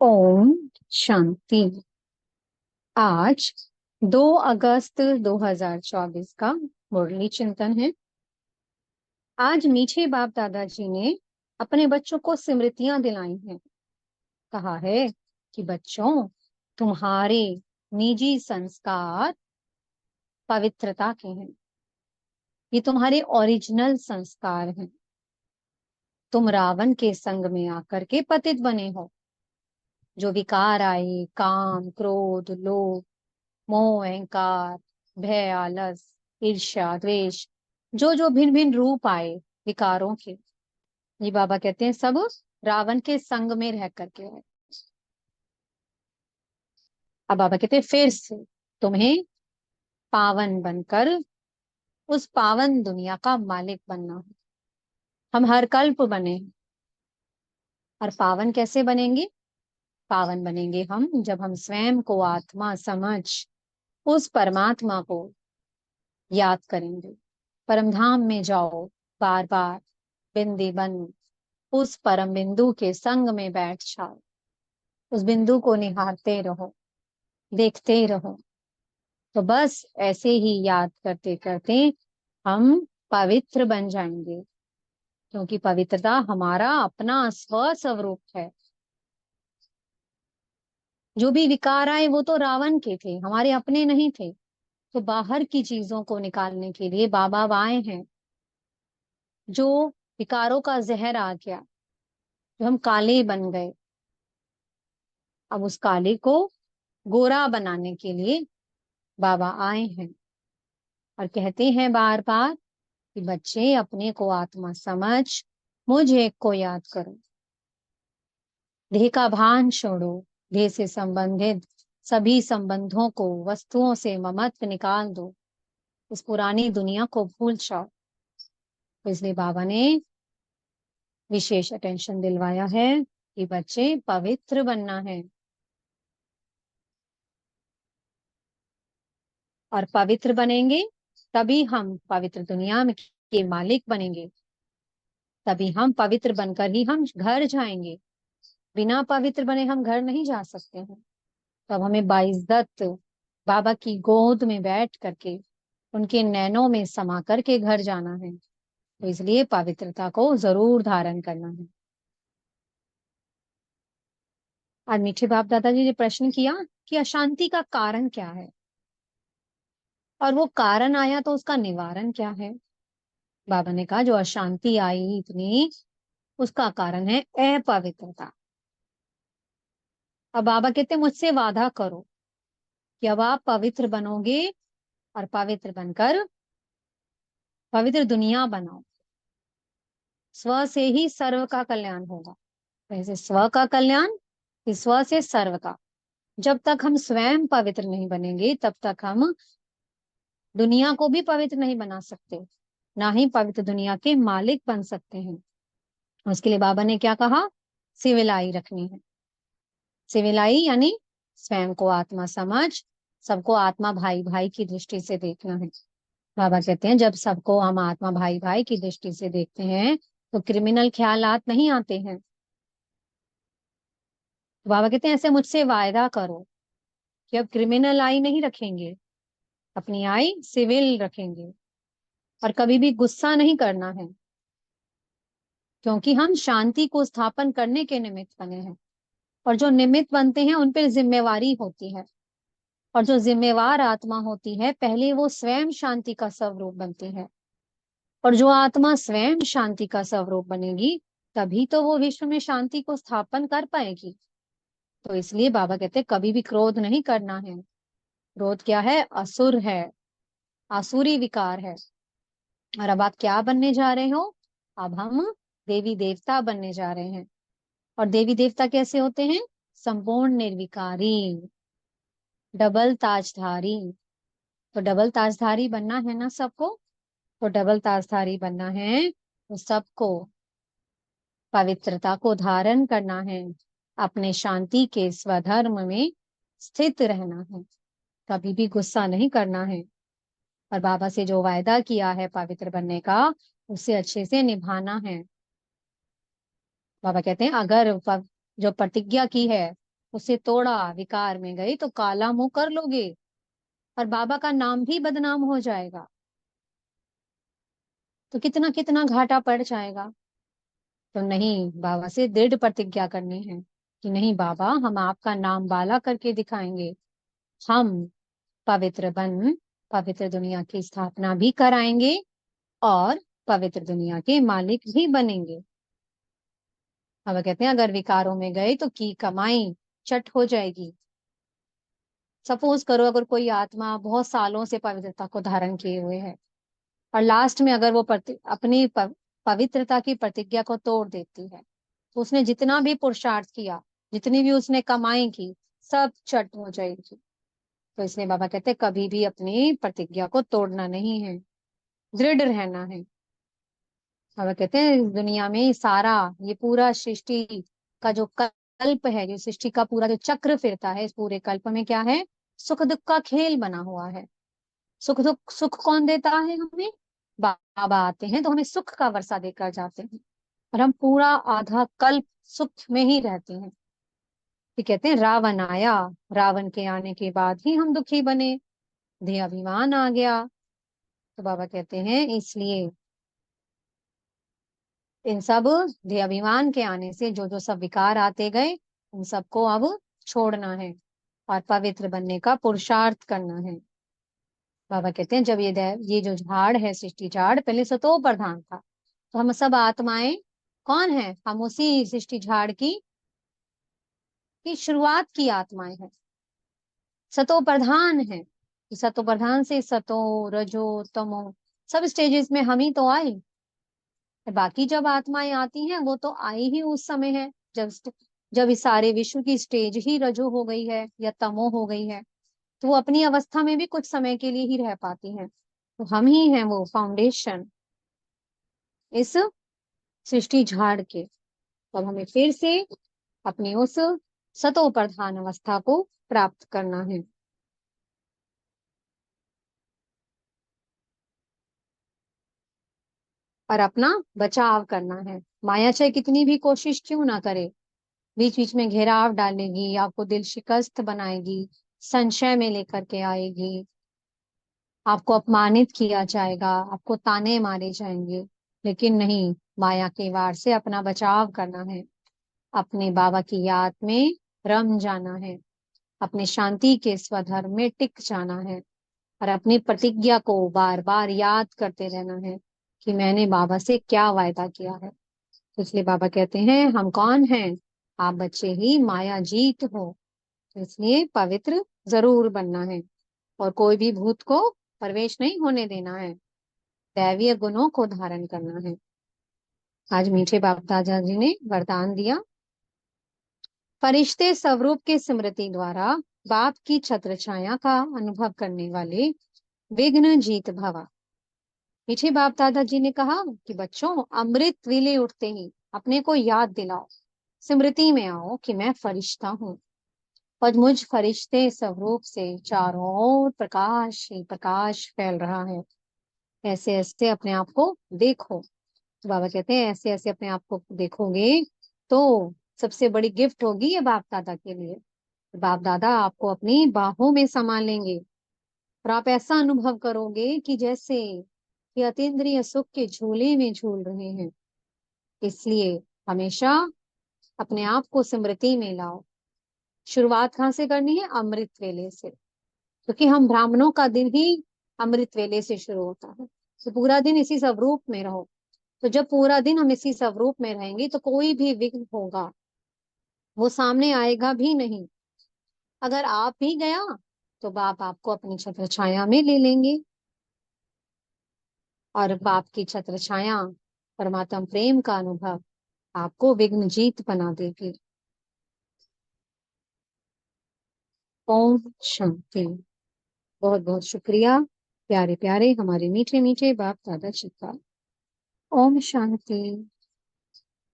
ओम शांति। आज 2 अगस्त 2024 का मुरली चिंतन है। आज मीठे बाप दादाजी ने अपने बच्चों को स्मृतियां दिलाई हैं। कहा है कि बच्चों, तुम्हारे निजी संस्कार पवित्रता के हैं। ये तुम्हारे ओरिजिनल संस्कार हैं। तुम रावण के संग में आकर के पतित बने हो। जो विकार आए, काम, क्रोध, लोभ, मोह, अहंकार, भय, आलस, ईर्ष्या, द्वेष, जो जो भिन्न भिन्न रूप आए विकारों के, ये बाबा कहते हैं सब रावण के संग में रह करके है। अब बाबा कहते हैं फिर से तुम्हें पावन बनकर उस पावन दुनिया का मालिक बनना है। हम हर कल्प बने हैं। और पावन कैसे बनेंगे? पावन बनेंगे हम जब हम स्वयं को आत्मा समझ उस परमात्मा को याद करेंगे। परमधाम में जाओ, बार बार बिंदी बन उस परम बिंदु के संग में बैठ जाओ। उस बिंदु को निहारते रहो, देखते रहो। तो बस ऐसे ही याद करते करते हम पवित्र बन जाएंगे, क्योंकि पवित्रता हमारा अपना स्व स्वरूप है। जो भी विकार आए वो तो रावण के थे, हमारे अपने नहीं थे। तो बाहर की चीजों को निकालने के लिए बाबा आए हैं। जो विकारों का जहर आ गया, जो हम काले बन गए, अब उस काले को गोरा बनाने के लिए बाबा आए हैं। और कहते हैं बार बार कि बच्चे अपने को आत्मा समझ मुझ एक को याद करो। देह का भान छोड़ो। देह से संबंधित सभी संबंधों को, वस्तुओं से ममत्व निकाल दो। इस पुरानी दुनिया को भूल जाओ। तो इसलिए बाबा ने विशेष अटेंशन दिलवाया है कि बच्चे पवित्र बनना है। और पवित्र बनेंगे तभी हम पवित्र दुनिया में के मालिक बनेंगे। तभी हम पवित्र बनकर ही हम घर जाएंगे। बिना पवित्र बने हम घर नहीं जा सकते हैं। तब हमें बाइज्जत बाबा की गोद में बैठ करके उनके नैनों में समा करके घर जाना है। तो इसलिए पवित्रता को जरूर धारण करना है। और मीठे बाप दादाजी ने प्रश्न किया कि अशांति का कारण क्या है, और वो कारण आया तो उसका निवारण क्या है। बाबा ने कहा जो अशांति आई इतनी, उसका कारण है अपवित्रता। अब बाबा कहते हैं मुझसे वादा करो कि अब आप पवित्र बनोगे और पवित्र बनकर पवित्र दुनिया बनाओ। स्व से ही सर्व का कल्याण होगा। वैसे स्व का कल्याण, फिर स्व से सर्व का। जब तक हम स्वयं पवित्र नहीं बनेंगे तब तक हम दुनिया को भी पवित्र नहीं बना सकते, ना ही पवित्र दुनिया के मालिक बन सकते हैं। उसके लिए बाबा ने क्या कहा? सिविलाई रखनी है। सिविलाई यानी स्वयं को आत्मा समझ सबको आत्मा भाई भाई की दृष्टि से देखना है। बाबा कहते हैं जब सबको हम आत्मा भाई भाई की दृष्टि से देखते हैं तो क्रिमिनल ख्यालात नहीं आते हैं। तो बाबा कहते हैं ऐसे मुझसे वायदा करो कि अब क्रिमिनल आई नहीं रखेंगे, अपनी आई सिविल रखेंगे। और कभी भी गुस्सा नहीं करना है, क्योंकि हम शांति को स्थापन करने के निमित्त बने हैं। और जो निमित्त बनते हैं उन पर जिम्मेवारी होती है। और जो जिम्मेवार आत्मा होती है पहले वो स्वयं शांति का स्वरूप बनती है। और जो आत्मा स्वयं शांति का स्वरूप बनेगी तभी तो वो विश्व में शांति को स्थापन कर पाएगी। तो इसलिए बाबा कहते हैं कभी भी क्रोध नहीं करना है। क्रोध क्या है? असुर है, आसुरी विकार है। और अब आप क्या बनने जा रहे हो? अब हम देवी देवता बनने जा रहे हैं। और देवी देवता कैसे होते हैं? संपूर्ण निर्विकारी, डबल ताजधारी। तो डबल ताजधारी बनना है ना सबको। तो डबल ताजधारी बनना है तो सबको पवित्रता को धारण करना है, अपने शांति के स्वधर्म में स्थित रहना है, कभी भी गुस्सा नहीं करना है। और बाबा से जो वायदा किया है पवित्र बनने का, उसे अच्छे से निभाना है। बाबा कहते हैं अगर जो प्रतिज्ञा की है उसे तोड़ा, विकार में गई तो काला मुंह कर लोगे और बाबा का नाम भी बदनाम हो जाएगा, तो कितना कितना घाटा पड़ जाएगा। तो नहीं, बाबा से दृढ़ प्रतिज्ञा करनी है कि नहीं बाबा, हम आपका नाम बाला करके दिखाएंगे। हम पवित्र बन पवित्र दुनिया की स्थापना भी कराएंगे और पवित्र दुनिया के मालिक भी बनेंगे। बाबा कहते हैं अगर विकारों में गए तो की कमाई चट हो जाएगी। सपोज करो अगर कोई आत्मा बहुत सालों से पवित्रता को धारण किए हुए है और लास्ट में अगर वो अपनी पवित्रता की प्रतिज्ञा को तोड़ देती है, तो उसने जितना भी पुरुषार्थ किया, जितनी भी उसने कमाई की, सब चट हो जाएगी। तो इसलिए बाबा कहते हैं कभी भी अपनी प्रतिज्ञा को तोड़ना नहीं है, दृढ़ रहना है। बाबा कहते हैं इस दुनिया में सारा, ये पूरा सृष्टि का जो कल्प है, जो सृष्टि का पूरा जो चक्र फिरता है, इस पूरे कल्प में क्या है, सुख दुख का खेल बना हुआ है। सुख दुख, सुख कौन देता है हमें, बाबा आते हैं तो हमें सुख का वर्षा देकर जाते हैं, और हम पूरा आधा कल्प सुख में ही रहते हैं। कि कहते हैं रावण आया, रावण के आने के बाद ही हम दुखी बने, देह अभिमान आ गया। तो बाबा कहते हैं इसलिए इन सब देह अभिमान के आने से जो जो सब विकार आते गए, उन सबको अब छोड़ना है और पवित्र बनने का पुरुषार्थ करना है। बाबा कहते हैं जब ये जो झाड़ है, सृष्टि झाड़, पहले सतो प्रधान था, तो हम सब आत्माएं कौन है, हम उसी सृष्टि झाड़ की शुरुआत की आत्माएं हैं, सतो प्रधान है। कि सतो प्रधान से सतो, रजो, तमो, सब स्टेजेस में हम ही तो आए। बाकी जब आत्माएं आती हैं वो तो आई ही उस समय है जब इस सारे विश्व की स्टेज ही रजो हो गई है या तमो हो गई है, तो वो अपनी अवस्था में भी कुछ समय के लिए ही रह पाती हैं। तो हम ही हैं वो फाउंडेशन इस सृष्टि झाड़ के। अब हमें फिर से अपनी उस सतो प्रधान अवस्था को प्राप्त करना है और अपना बचाव करना है। माया चाहे कितनी भी कोशिश क्यों ना करे, बीच बीच में घेराव डालेगी, आपको दिल शिकस्त बनाएगी, संशय में लेकर के आएगी, आपको अपमानित किया जाएगा, आपको ताने मारे जाएंगे। लेकिन नहीं, माया के वार से अपना बचाव करना है, अपने बाबा की याद में रम जाना है, अपने शांति के स्वधर्म में टिक जाना है और अपनी प्रतिज्ञा को बार बार याद करते रहना है कि मैंने बाबा से क्या वायदा किया है। तो इसलिए बाबा कहते हैं हम कौन हैं, आप बच्चे ही माया जीत हो, तो इसलिए पवित्र जरूर बनना है और कोई भी भूत को प्रवेश नहीं होने देना है, दैवीय गुणों को धारण करना है। आज मीठे बाप दादा जी ने वरदान दिया, फरिश्ते स्वरूप के स्मृति द्वारा बाप की छत्र छाया का अनुभव करने वाले विघ्न जीत भवा। मीठे बाप दादाजी ने कहा कि बच्चों, अमृत वेले उठते ही अपने को याद दिलाओ, स्मृति में आओ कि मैं फरिश्ता हूँ और मुझ फरिश्ते स्वरूप से चारों ओर प्रकाश ही प्रकाश फैल रहा है। ऐसे ऐसे अपने आप को देखो। तो बाबा कहते हैं ऐसे ऐसे अपने आप को देखोगे तो सबसे बड़ी गिफ्ट होगी ये बाप दादा के लिए। बाप दादा आपको अपनी बाहों में समा लेंगे और आप ऐसा अनुभव करोगे कि जैसे कि अतीन्द्रिय सुख के झूले में झूल रहे हैं। इसलिए हमेशा अपने आप को स्मृति में लाओ। शुरुआत कहाँ से करनी है, अमृत वेले से, क्योंकि हम ब्राह्मणों का दिन ही अमृत वेले से शुरू होता है। तो पूरा दिन इसी स्वरूप में रहो। तो जब पूरा दिन हम इसी स्वरूप में रहेंगे तो कोई भी विघ्न होगा वो सामने आएगा भी नहीं। अगर आप भी गया तो बाप आपको अपनी छत्र छाया में ले लेंगे और बाप की छत्र छाया, परमात्म प्रेम का अनुभव आपको विघ्न जीत बना देगी। ओम शांति। बहुत बहुत शुक्रिया प्यारे प्यारे हमारे मीठे मीठे बाप दादा जी का। ओम शांति।